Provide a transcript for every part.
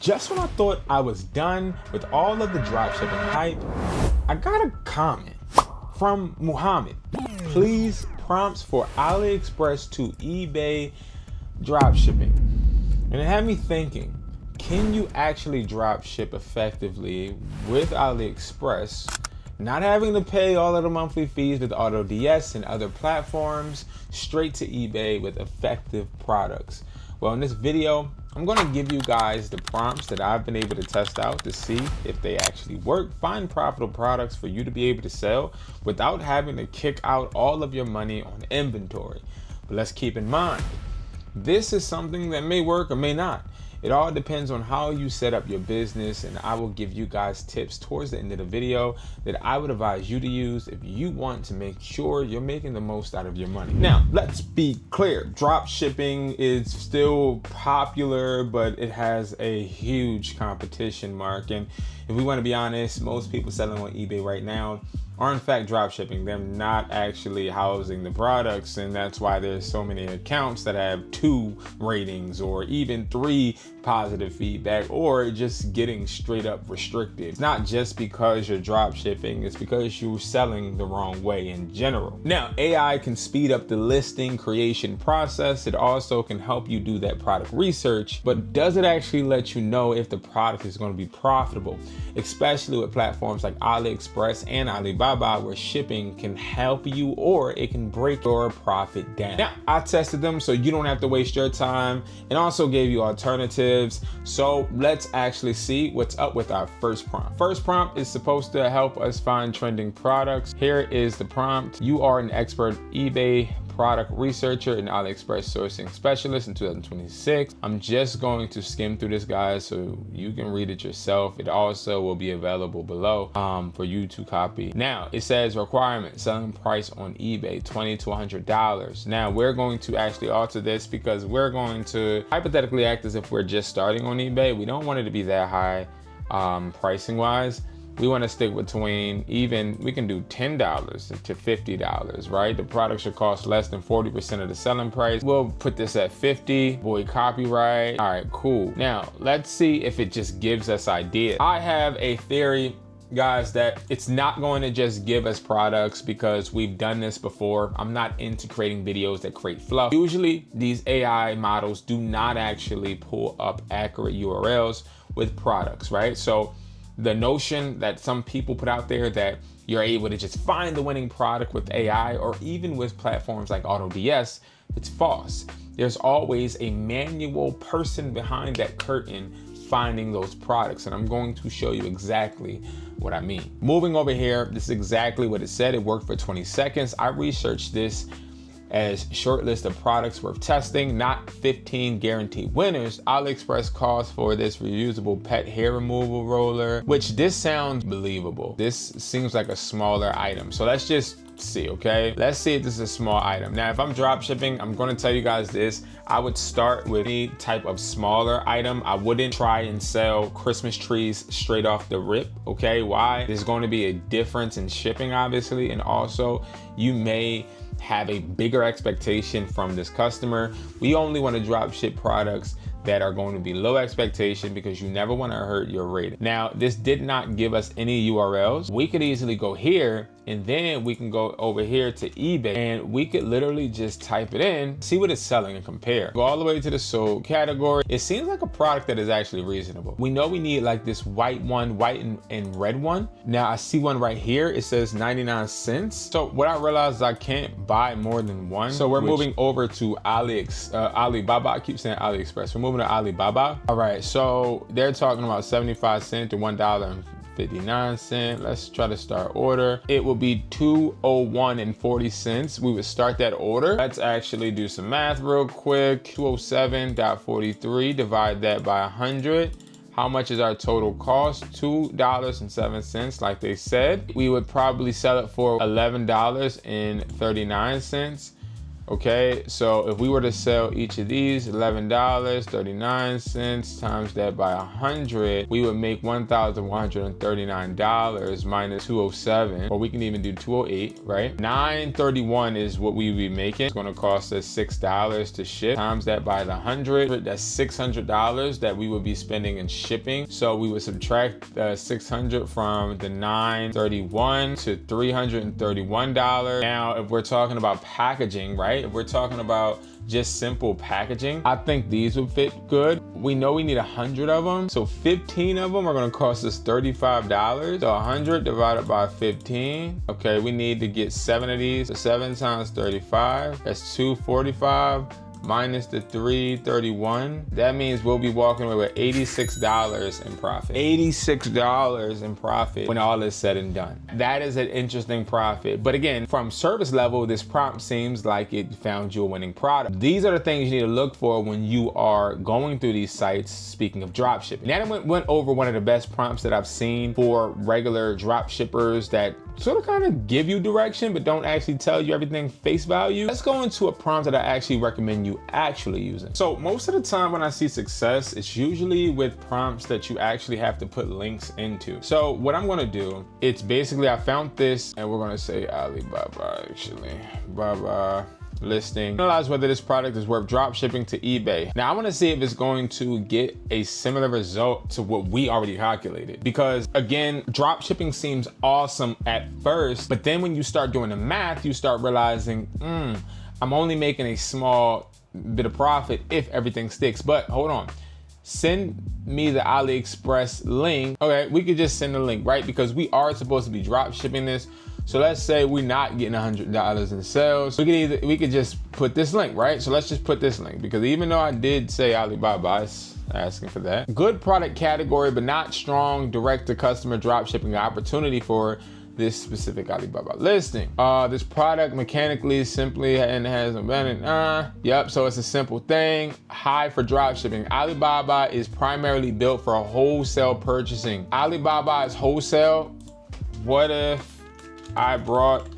Just when I thought I was done with all of the dropshipping hype, I got a comment from Muhammad. Please, prompts for AliExpress to eBay dropshipping. And it had me thinking, can you actually dropship effectively with AliExpress, not having to pay all of the monthly fees with AutoDS and other platforms, straight to eBay with effective products? Well, in this video, I'm going to give you guys the prompts that I've been able to test out to see if they actually work, find profitable products for you to be able to sell without having to kick out all of your money on inventory. But let's keep in mind, this is something that may work or may not. It all depends on how you set up your business, and I will give you guys tips towards the end of the video that I would advise you to use if you want to make sure you're making the most out of your money. Now, let's be clear. Drop shipping is still popular, but it has a huge competition mark. And if we want to be honest, most people selling on eBay right now are in fact drop shipping. They're not actually housing the products, and that's why there's so many accounts that have 2 ratings or even 3 positive feedback, or just getting straight up restricted. It's not just because you're drop shipping, it's because you're selling the wrong way in general. Now, AI can speed up the listing creation process. It also can help you do that product research, but does it actually let you know if the product is going to be profitable? Especially with platforms like AliExpress and Alibaba, where shipping can help you or it can break your profit down. Now, I tested them so you don't have to waste your time, and also gave you alternatives. So let's actually see what's up with our first prompt. First prompt is supposed to help us find trending products. Here is the prompt. You are an expert eBay product researcher and AliExpress sourcing specialist in 2026. I'm just going to skim through this, guys, so you can read it yourself. It also will be available below for you to copy. Now, it says requirement, selling price on eBay, $20 to $100. Now, we're going to actually alter this because we're going to hypothetically act as if we're just starting on eBay. We don't want it to be that high pricing wise. We want to stick between, even we can do $10 to $50, right? The product should cost less than 40% of the selling price. We'll put this at 50, avoid copyright. All right, cool. Now, let's see if it just gives us ideas. I have a theory, guys, that it's not going to just give us products because we've done this before. I'm not into creating videos that create fluff. Usually, these AI models do not actually pull up accurate URLs with products, right? So the notion that some people put out there that you're able to just find the winning product with AI or even with platforms like AutoDS, it's false. There's always a manual person behind that curtain finding those products, and I'm going to show you exactly what I mean. Moving over here, this is exactly what it said. It worked for 20 seconds. I researched this as short list of products worth testing, not 15 guaranteed winners. AliExpress calls for this reusable pet hair removal roller, which this sounds believable. This seems like a smaller item. So let's just see, okay? Let's see if this is a small item. Now, if I'm drop shipping, I'm gonna tell you guys this. I would start with any type of smaller item. I wouldn't try and sell Christmas trees straight off the rip, okay? Why? There's going to be a difference in shipping, obviously, and also you may have a bigger expectation from this customer. We only want to drop ship products that are going to be low expectation because you never want to hurt your rating. Now, this did not give us any URLs. We could easily go here, and then we can go over here to eBay, and we could literally just type it in, see what it's selling and compare. Go all the way to the sold category. It seems like a product that is actually reasonable. We know we need like this white one, white and red one. Now I see one right here. It says 99 cents. So what I realized is I can't buy more than one. So we're moving over to Alibaba. I keep saying AliExpress. We're moving to Alibaba. All right, so they're talking about 75 cents to $1.59. Let's try to start order. It will be $201.40. We would start that order. Let's actually do some math real quick. 207.43, divide that by 100. How much is our total cost? $2.07, like they said. We would probably sell it for $11.39. Okay, so if we were to sell each of these, $11.39 times that by 100, we would make $1,139 minus 207, or we can even do 208, right? 931 is what we would be making. It's gonna cost us $6 to ship. Times that by the 100, that's $600 that we would be spending in shipping. So we would subtract 600 from the 931 to $331. Now, if we're talking about packaging, right? If we're talking about just simple packaging, I think these would fit good. We know we need 100 of them, so 15 of them are gonna cost us $35. So 100 divided by 15. Okay, we need to get 7 of these. So 7 times 35, that's 245. Minus the 331, that means we'll be walking away with $86 in profit. $86 in profit when all is said and done. That is an interesting profit. But again, from service level, this prompt seems like it found you a winning product. These are the things you need to look for when you are going through these sites, speaking of drop shipping. Now that went over one of the best prompts that I've seen for regular drop shippers that sort of kind of give you direction, but don't actually tell you everything face value. Let's go into a prompt that I actually recommend you actually using. So most of the time when I see success, it's usually with prompts that you actually have to put links into. So what I'm gonna do, it's basically, I found this and we're gonna say Alibaba actually, Baba listing. Analyze whether this product is worth drop shipping to eBay. Now I want to see if it's going to get a similar result to what we already calculated, because again, drop shipping seems awesome at first, but then when you start doing the math, you start realizing, I'm only making a small bit of profit if everything sticks. But hold on, send me the AliExpress link. Okay, we could just send the link, right? Because we are supposed to be drop shipping this. So let's say we're not getting $100 in sales. We could just put this link, right? So let's just put this link, because even though I did say Alibaba, it's asking for that. Good product category, but not strong direct to customer drop shipping opportunity for this specific Alibaba listing. This product mechanically simply and has abandoned. Yep, so it's a simple thing. High for drop shipping. Alibaba is primarily built for wholesale purchasing. Alibaba is wholesale. What if I brought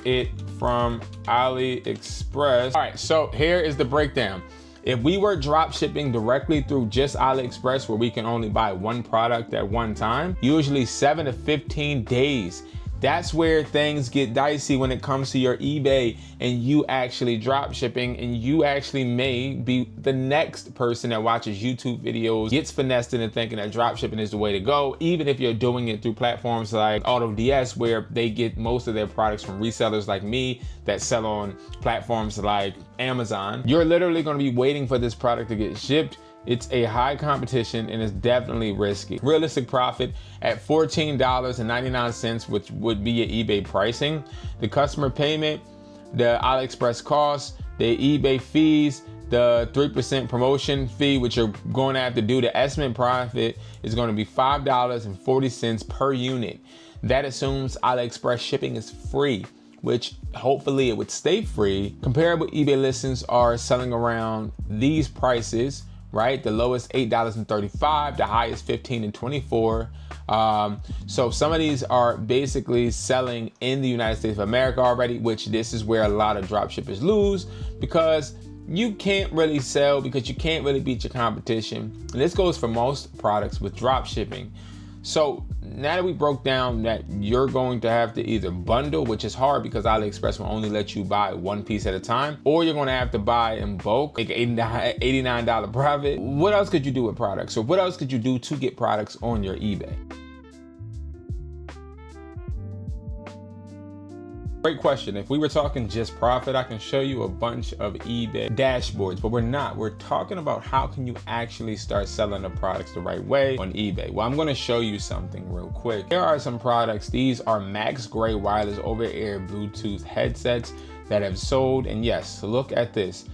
it from AliExpress? All right, so here is the breakdown. If we were drop shipping directly through just AliExpress, where we can only buy one product at one time, usually 7 to 15 days. That's where things get dicey when it comes to your eBay and you actually drop shipping, and you actually may be the next person that watches YouTube videos, gets finessed into thinking that drop shipping is the way to go, even if you're doing it through platforms like AutoDS, where they get most of their products from resellers like me that sell on platforms like Amazon. You're literally going to be waiting for this product to get shipped. It's a high competition and it's definitely risky. Realistic profit at $14.99, which would be your eBay pricing. The customer payment, the AliExpress cost, the eBay fees, the 3% promotion fee, which you're going to have to do. The estimate profit is going to be $5.40 per unit. That assumes AliExpress shipping is free, which hopefully it would stay free. Comparable eBay listings are selling around these prices, right? The lowest $8.35, the highest $15.24. So some of these are basically selling in the United States of America already, which this is where a lot of drop shippers lose, because you can't really sell, because you can't really beat your competition. And this goes for most products with drop shipping. So now that we broke down that you're going to have to either bundle, which is hard because AliExpress will only let you buy one piece at a time, or you're going to have to buy in bulk, like $89 profit. What else could you do with products? So what else could you do to get products on your eBay? Great question. If we were talking just profit, I can show you a bunch of eBay dashboards, but we're not. We're talking about how can you actually start selling the products the right way on eBay. Well, I'm going to show you something real quick. There are some products. These are Max Gray wireless over-ear Bluetooth headsets that have sold. And yes, look at this.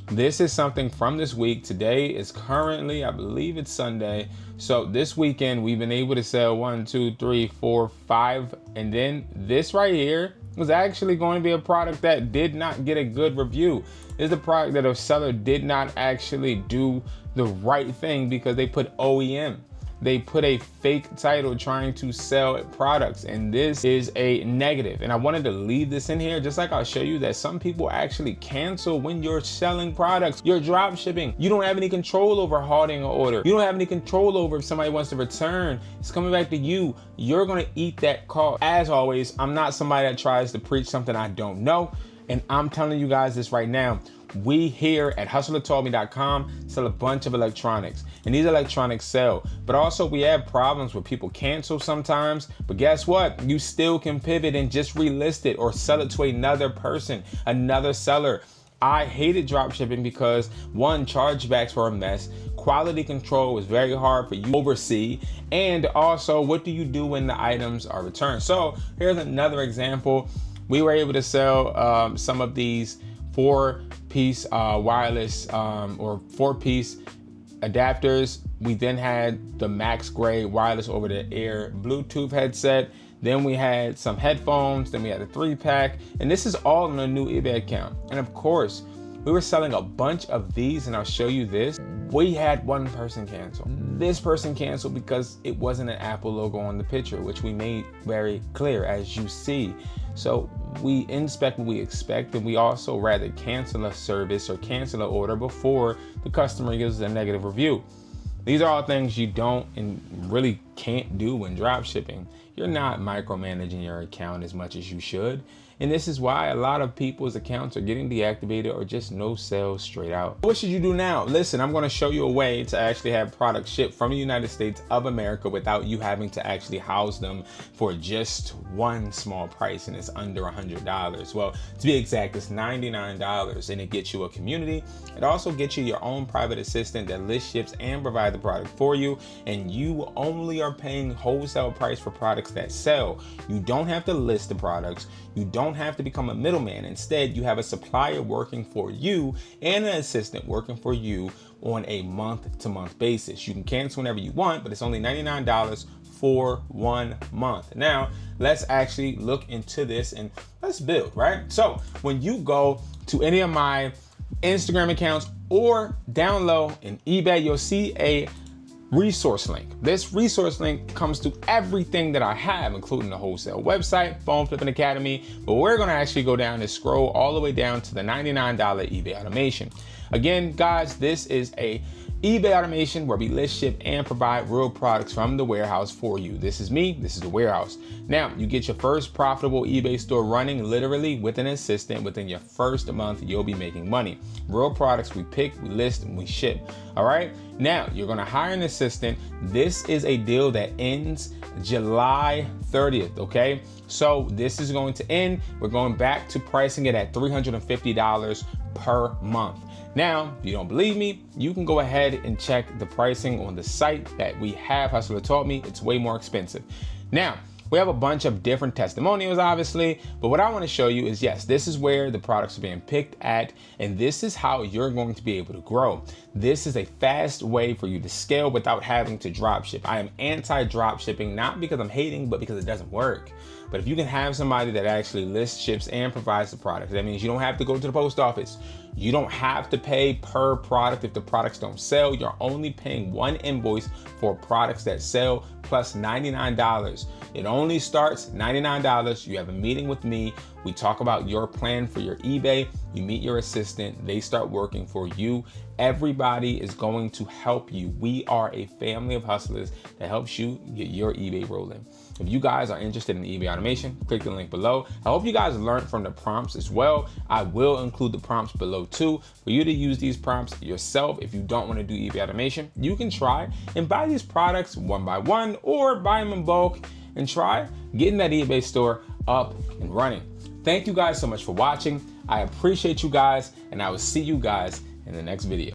This is something from this week. Today is currently, I believe it's Sunday. So this weekend, we've been able to sell 1, 2, 3, 4, 5. And then this right here was actually going to be a product that did not get a good review. It's a product that a seller did not actually do the right thing because they put OEM. they put a fake title trying to sell products, and this is a negative. And I wanted to leave this in here, just like I'll show you that some people actually cancel when you're selling products. You're drop shipping. You don't have any control over halting an order. You don't have any control over if somebody wants to return. It's coming back to you. You're gonna eat that cost. As always, I'm not somebody that tries to preach something I don't know, and I'm telling you guys this right now. We here at hustlertoldme.com sell a bunch of electronics, and these electronics sell, but also we have problems where people cancel sometimes. But guess what? You still can pivot and just relist it or sell it to another person, another seller. I hated drop shipping because one, chargebacks were a mess. Quality control was very hard for you to oversee. And also, what do you do when the items are returned? So here's another example. We were able to sell some of these 4-piece wireless or 4-piece adapters. We then had the max grade wireless over the air Bluetooth headset. Then we had some headphones. Then we had a 3-pack. And this is all on a new eBay account. And of course, we were selling a bunch of these, and I'll show you this. We had one person cancel. This person canceled because it wasn't an Apple logo on the picture, which we made very clear, as you see. So we inspect what we expect, and we also rather cancel a service or cancel an order before the customer gives a negative review. These are all things you don't and really can't do when drop shipping. You're not micromanaging your account as much as you should. And this is why a lot of people's accounts are getting deactivated or just no sales straight out. What should you do now? Listen, I'm gonna show you a way to actually have products shipped from the United States of America without you having to actually house them for just one small price, and it's under $100. Well, to be exact, it's $99, and it gets you a community. It also gets you your own private assistant that lists, ships, and provide the product for you. And you only are paying wholesale price for products that sell. You don't have to list the products. You don't have to become a middleman. Instead, you have a supplier working for you and an assistant working for you on a month-to-month basis. You can cancel whenever you want, but it's only $99 for 1 month. Now, let's actually look into this and let's build, right? So when you go to any of my Instagram accounts or down low in eBay, you'll see a resource link. This resource link comes to everything that I have, including the wholesale website, Phone Flipping Academy, but we're gonna actually go down and scroll all the way down to the $99 eBay automation. Again, guys, this is a eBay automation where we list, ship, and provide real products from the warehouse for you. This is me, this is the warehouse. Now, you get your first profitable eBay store running literally with an assistant. Within your first month, you'll be making money. Real products we pick, we list, and we ship. All right? Now, you're gonna hire an assistant. This is a deal that ends July 30th, okay? So this is going to end. We're going back to pricing it at $350 per month. Now, if you don't believe me, you can go ahead and check the pricing on the site that we have, Hustler Taught Me. It's way more expensive. Now, we have a bunch of different testimonials, obviously, but what I want to show you is, yes, this is where the products are being picked at, and this is how you're going to be able to grow. This is a fast way for you to scale without having to drop ship. I am anti-drop shipping, not because I'm hating, but because it doesn't work. But if you can have somebody that actually lists, ships, and provides the product, that means you don't have to go to the post office. You don't have to pay per product if the products don't sell. You're only paying one invoice for products that sell plus $99. It only starts $99. You have a meeting with me. We talk about your plan for your eBay. You meet your assistant. They start working for you. Everybody is going to help you. We are a family of hustlers that helps you get your eBay rolling. If you guys are interested in eBay automation, click the link below. I hope you guys learned from the prompts as well. I will include the prompts below too for you to use these prompts yourself. If you don't want to do eBay automation, you can try and buy these products one by one or buy them in bulk and try getting that eBay store up and running. Thank you guys so much for watching. I appreciate you guys, and I will see you guys in the next video.